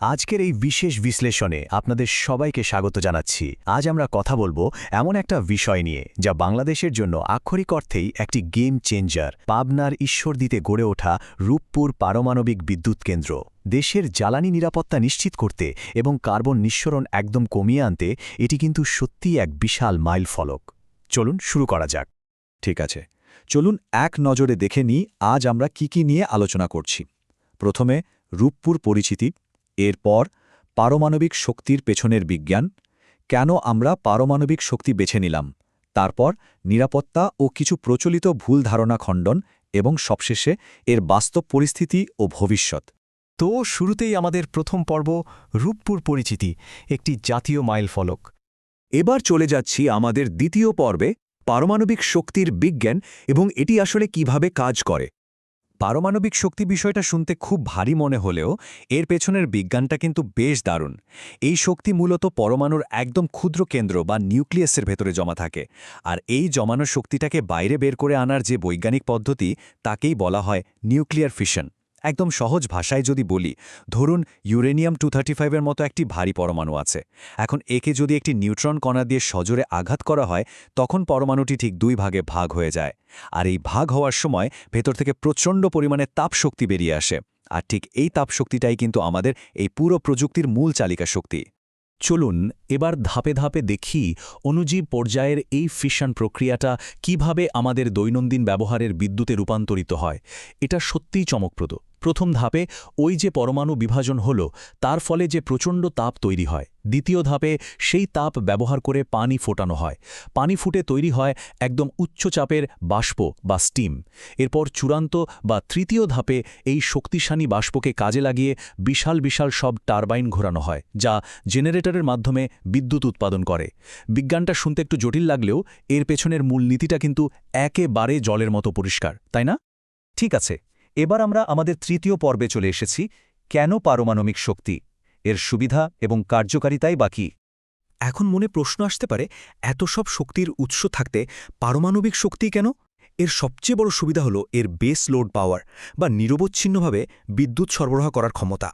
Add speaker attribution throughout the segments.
Speaker 1: আজকের এই বিশেষ বিশ্লেষণে আপনাদের সবাইকে স্বাগত জানাচ্ছি। আজ আমরা কথা বলবো এমন একটা বিষয় নিয়ে যা বাংলাদেশের জন্য আক্ষরিক অর্থেই একটি গেম চেঞ্জার। পাবনার ঈশ্বরদীতে গড়ে ওঠা রূপপুর পারমাণবিক বিদ্যুৎ কেন্দ্র দেশের জ্বালানি নিরাপত্তা নিশ্চিত করতে এবং কার্বন নিঃসরণ একদম কমিয়ে আনতে এটি কিন্তু সত্যিই এক বিশাল মাইলফলক। চলুন শুরু করা যাক।
Speaker 2: ঠিক আছে, চলুন এক নজরে দেখে নিই আজ আমরা কি নিয়ে আলোচনা করছি। প্রথমে রূপপুর পরিচিতি, এরপর পারমাণবিক শক্তির পেছনের বিজ্ঞান, কেন আমরা পারমাণবিক শক্তি বেছে নিলাম, তারপর নিরাপত্তা ও কিছু প্রচলিত ভুল ধারণা খণ্ডন এবং সবশেষে এর বাস্তব পরিস্থিতি ও ভবিষ্যৎ।
Speaker 1: তো শুরুতেই আমাদের প্রথম পর্ব, রূপপুর পরিচিতি, একটি জাতীয় মাইলফলক।
Speaker 2: এবার চলে যাচ্ছি আমাদের দ্বিতীয় পর্বে, পারমাণবিক শক্তির বিজ্ঞান এবং এটি আসলে কিভাবে কাজ করে। পারমাণবিক শক্তি বিষয়টা শুনতে খুব ভারী মনে হলেও এর পেছনের বিজ্ঞানটা কিন্তু বেশ দারুণ। এই শক্তি মূলত পরমাণুর একদম ক্ষুদ্র কেন্দ্র বা নিউক্লিয়াসের ভেতরে জমা থাকে, আর এই জমানো শক্তিটাকে বাইরে বের করে আনার যে বৈজ্ঞানিক পদ্ধতি তাকেই বলা হয় নিউক্লিয়ার ফিশন। একদম সহজ ভাষায় যদি বলি, ধরুন ইউরেনিয়াম 235-এর মতো একটি ভারী পরমাণু আছে। এখন একে যদি একটি নিউট্রন কণা দিয়ে সজোরে আঘাত করা হয়, তখন পরমাণুটি ঠিক দুই ভাগে ভাগ হয়ে যায়। আর এই ভাগ হওয়ার সময় ভেতর থেকে প্রচণ্ড পরিমাণে তাপশক্তি বেরিয়ে আসে, আর ঠিক এই তাপশক্তিটাই কিন্তু আমাদের এই পুরো প্রযুক্তির মূল চালিকা শক্তি।
Speaker 1: চলুন এবার ধাপে ধাপে দেখি অণুজীব পর্যায়ের এই ফিশন প্রক্রিয়াটা কিভাবে আমাদের দৈনন্দিন ব্যবহারের বিদ্যুতে রূপান্তরিত হয়। এটা সত্যিই চমকপ্রদ। প্রথম ধাপে ওই যে পরমাণু বিভাজন হলো, তার ফলে যে প্রচণ্ড তাপ তৈরি হয়। দ্বিতীয় ধাপে সেই তাপ ব্যবহার করে পানি ফোটানো হয়। পানি ফুটে তৈরি হয় একদম উচ্চ চাপের বাষ্প বা স্টিম। এরপর চূড়ান্ত বা তৃতীয় ধাপে এই শক্তিশালী বাষ্পকে কাজে লাগিয়ে বিশাল বিশাল সব টারবাইন ঘোরানো হয়, যা জেনারেটরের মাধ্যমে বিদ্যুৎ উৎপাদন করে। বিজ্ঞানটা শুনতে একটু জটিল লাগলেও এর পেছনের মূল নীতিটা কিন্তু একেবারে জলের মতো পরিষ্কার, তাই না?
Speaker 2: ঠিক আছে, এবার আমরা আমাদের তৃতীয় পর্বে চলে এসেছি, কেন পারমাণবিক শক্তি, এর সুবিধা এবং কার্যকারিতাই বাকি।
Speaker 1: এখন মনে প্রশ্ন আসতে পারে, এত সব শক্তির উৎস থাকতে পারমাণবিক শক্তি কেন? এর সবচেয়ে বড় সুবিধা হলো এর বেস লোড পাওয়ার বা নিরবচ্ছিন্নভাবে বিদ্যুৎ সরবরাহ করার ক্ষমতা।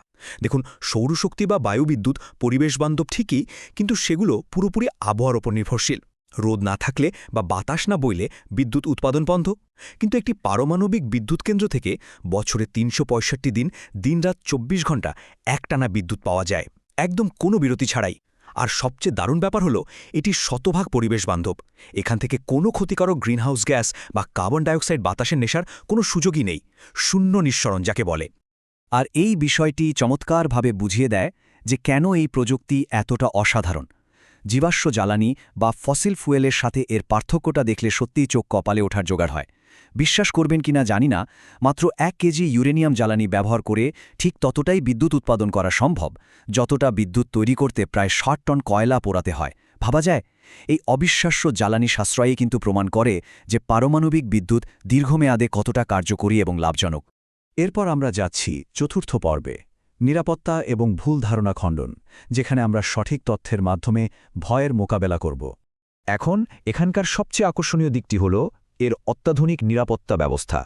Speaker 1: দেখুন, সৌরশক্তি বা বায়ুবিদ্যুৎ পরিবেশবান্ধব ঠিকই, কিন্তু সেগুলো পুরোপুরি আবহাওয়ার ওপর নির্ভরশীল। রোদ না থাকলে বা বাতাস না বইলে বিদ্যুৎ উৎপাদন বন্ধ। কিন্তু একটি পারমাণবিক বিদ্যুৎ কেন্দ্র থেকে বছরে ৩৬৫ দিন, দিনরাত ২৪ ঘণ্টা একটানা বিদ্যুৎ পাওয়া যায়, একদম কোনো বিরতি ছাড়াই। আর সবচেয়ে দারুণ ব্যাপার হলো এটি শতভাগ পরিবেশ বান্ধব। এখান থেকে কোনো ক্ষতিকারক গ্রিনহাউস গ্যাস বা কার্বন ডাইঅক্সাইড বাতাসে নেশার কোনো সুযোগই নেই, শূন্য নিঃসরণ যাকে বলে।
Speaker 2: আর এই বিষয়টি চমৎকারভাবে বুঝিয়ে দেয় যে কেন এই প্রযুক্তি এতটা অসাধারণ। জীবাশ্ম জ্বালানি বা ফসিল ফুয়েলের সাথে এর পার্থক্যটা দেখলে সত্যিই চোখ কপালে ওঠার জোগাড় হয়। বিশ্বাস করবেন কিনা জানি না, মাত্র ১ কেজি ইউরেনিয়াম জ্বালানি ব্যবহার করে ঠিক ততটাই বিদ্যুৎ উৎপাদন করা সম্ভব, যতটা বিদ্যুৎ তৈরি করতে প্রায় ৬০ টন কয়লা পোড়াতে হয়। ভাবা যায়? এই অবিশ্বাস্য জ্বালানি সাশ্রয়ই কিন্তু প্রমাণ করে যে পারমাণবিক বিদ্যুৎ দীর্ঘমেয়াদে কতটা কার্যকরী এবং লাভজনক। এরপর আমরা যাচ্ছি চতুর্থ পর্বে, নিরাপত্তা এবং ভুল ধারণা খণ্ডন, যেখানে আমরা সঠিক তথ্যের মাধ্যমে ভয়ের মোকাবেলা করব। এখন এখানকার সবচেয়ে আকর্ষণীয় দিকটি হল এর অত্যাধুনিক নিরাপত্তা ব্যবস্থা।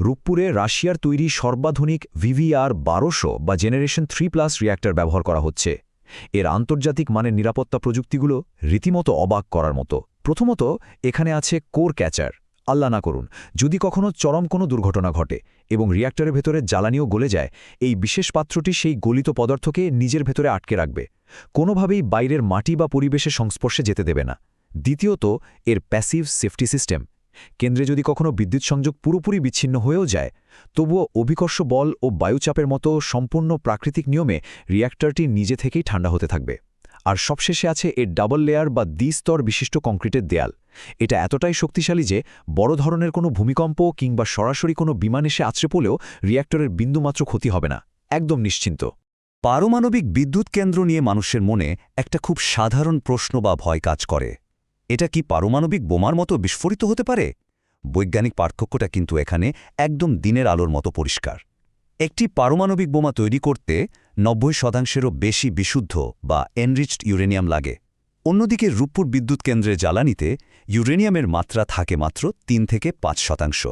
Speaker 2: রূপপুরে রাশিয়ার তৈরি সর্বাধুনিক VVR-1200 বা জেনারেশন 3+ রিয়্যাক্টর ব্যবহার করা হচ্ছে। এর আন্তর্জাতিক মানের নিরাপত্তা প্রযুক্তিগুলো রীতিমতো অবাক করার মতো। প্রথমত, এখানে আছে কোর ক্যাচার। আল্লাহ না করুন যদি কখনো চরম কোনো দুর্ঘটনা ঘটে এবং রিয়্যাক্টরের ভেতরে জ্বালানিও গলে যায়, এই বিশেষ পাত্রটি সেই গলিত পদার্থকে নিজের ভেতরে আটকে রাখবে, কোনোভাবেই বাইরের মাটি বা পরিবেশের সংস্পর্শে যেতে দেবে না। দ্বিতীয়ত, এর প্যাসিভ সেফটি সিস্টেম। কেন্দ্রে যদি কখনো বিদ্যুৎ সংযোগ পুরোপুরি বিচ্ছিন্ন হয়েও যায়, তবুও অভিকর্ষ বল ও বায়ুচাপের মতো সম্পূর্ণ প্রাকৃতিক নিয়মে রিয়্যাক্টরটি নিজে থেকেই ঠান্ডা হতে থাকবে। আর সবশেষে আছে এর ডাবল লেয়ার বা দ্বিস্তর বিশিষ্ট কংক্রিটের দেয়াল। এটা এতটাই শক্তিশালী যে বড় ধরনের কোনো ভূমিকম্প কিংবা সরাসরি কোনো বিমান এসে আছড়ে পড়লেও রিয়্যাক্টরের বিন্দুমাত্র ক্ষতি হবে না, একদম নিশ্চিন্ত। পারমাণবিক বিদ্যুৎ কেন্দ্র নিয়ে মানুষের মনে একটা খুব সাধারণ প্রশ্ন বা ভয় কাজ করে, এটা কি পারমাণবিক বোমার মতো বিস্ফোরিত হতে পারে? বৈজ্ঞানিক পার্থক্যটা কিন্তু এখানে একদম দিনের আলোর মতো পরিষ্কার। একটি পারমাণবিক বোমা তৈরি করতে ৯০%-এরও বেশি বিশুদ্ধ বা এনরিচড ইউরেনিয়াম লাগে। অন্যদিকে রূপপুর বিদ্যুৎ কেন্দ্রের জ্বালানিতে ইউরেনিয়ামের মাত্রা থাকে মাত্র ৩ থেকে ৫%।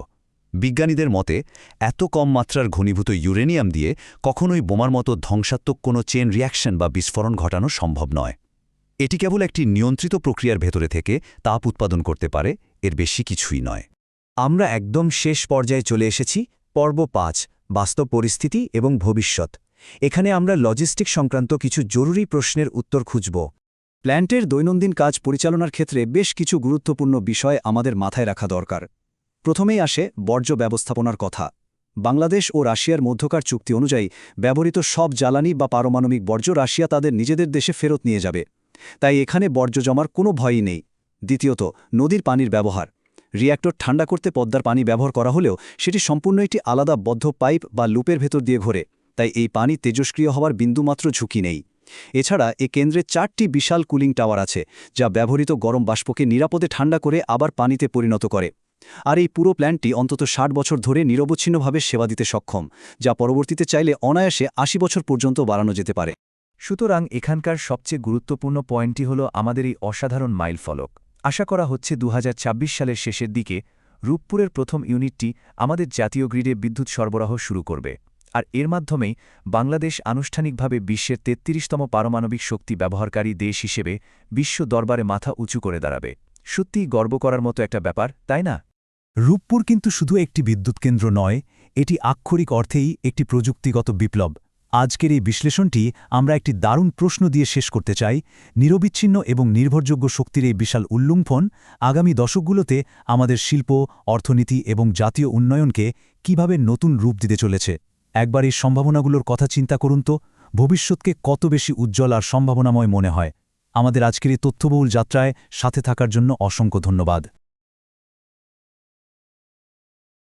Speaker 2: বিজ্ঞানীদের মতে এত কম মাত্রার ঘনীভূত ইউরেনিয়াম দিয়ে কখনোই বোমার মতো ধ্বংসাত্মক কোনো চেন রিয়াকশন বা বিস্ফোরণ ঘটানো সম্ভব নয়। এটি কেবল একটি নিয়ন্ত্রিত প্রক্রিয়ার ভেতরে থেকে তাপ উৎপাদন করতে পারে, এর বেশি কিছুই নয়।
Speaker 1: আমরা একদম শেষ পর্যায়ে চলে এসেছি, পর্ব 5, বাস্তব পরিস্থিতি এবং ভবিষ্যৎ। এখানে আমরা লজিস্টিক সংক্রান্ত কিছু জরুরি প্রশ্নের উত্তর খুঁজব।
Speaker 2: প্ল্যান্টের দৈনন্দিন কাজ পরিচালনার ক্ষেত্রে বেশ কিছু গুরুত্বপূর্ণ বিষয় আমাদের মাথায় রাখা দরকার। প্রথমেই আসে বর্জ্য ব্যবস্থাপনার কথা। বাংলাদেশ ও রাশিয়ার মধ্যকার চুক্তি অনুযায়ী ব্যবহৃত সব জ্বালানি বা পারমাণবিক বর্জ্য রাশিয়া তাদের নিজেদের দেশে ফেরত নিয়ে যাবে, তাই এখানে বর্জ্য জমার কোনো ভয়ই নেই। দ্বিতীয়ত, নদীর পানির ব্যবহার। রিয়্যাক্টর ঠান্ডা করতে পদ্মার পানি ব্যবহার করা হলেও সেটি সম্পূর্ণ একটি আলাদা বদ্ধ পাইপ বা লুপের ভেতর দিয়ে ঘোরে, তাই এই পানি তেজস্ক্রিয় হওয়ার বিন্দুমাত্র ঝুঁকি নেই। এছাড়া এ কেন্দ্রে 4টি বিশাল কুলিং টাওয়ার আছে, যা ব্যবহৃত গরম বাষ্পকে নিরাপদে ঠান্ডা করে আবার পানিতে পরিণত করে। আর এই পুরো প্ল্যান্টটি অন্তত 60 বছর ধরে নিরবচ্ছিন্নভাবে সেবা দিতে সক্ষম, যা পরবর্তীতে চাইলে অনায়াসে 80 বছর পর্যন্ত বাড়ানো যেতে পারে।
Speaker 1: সুতরাং এখানকার সবচেয়ে গুরুত্বপূর্ণ পয়েন্টটি হল আমাদের এই অসাধারণ মাইলফলক। আশা করা হচ্ছে 2026 সালের শেষের দিকে রূপপুরের প্রথম ইউনিটটি আমাদের জাতীয় গ্রিডে বিদ্যুৎ সরবরাহ শুরু করবে, আর এর মাধ্যমেই বাংলাদেশ আনুষ্ঠানিকভাবে বিশ্বের 33তম পারমাণবিক শক্তি ব্যবহারকারী দেশ হিসেবে বিশ্ব দরবারে মাথা উঁচু করে দাঁড়াবে। সত্যিই গর্ব করার মতো একটা ব্যাপার, তাই না?
Speaker 3: রূপপুর কিন্তু শুধু একটি বিদ্যুৎ কেন্দ্র নয়, এটি আক্ষরিক অর্থেই একটি প্রযুক্তিগত বিপ্লব। আজকের এই বিশ্লেষণটি আমরা একটি দারুণ প্রশ্ন দিয়ে শেষ করতে চাই। নিরবিচ্ছিন্ন এবং নির্ভরযোগ্য শক্তির এই বিশাল উল্লুম্ফন আগামী দশকগুলোতে আমাদের শিল্প, অর্থনীতি এবং জাতীয় উন্নয়নকে কিভাবে নতুন রূপ দিতে চলেছে। একবার এই সম্ভাবনাগুলোর কথা চিন্তা করুন তো, ভবিষ্যৎকে কত বেশি উজ্জ্বল আর সম্ভাবনাময় মনে হয়। আমাদের আজকের এই তথ্যবহুল যাত্রায় সাথে থাকার জন্য অসংখ্য ধন্যবাদ।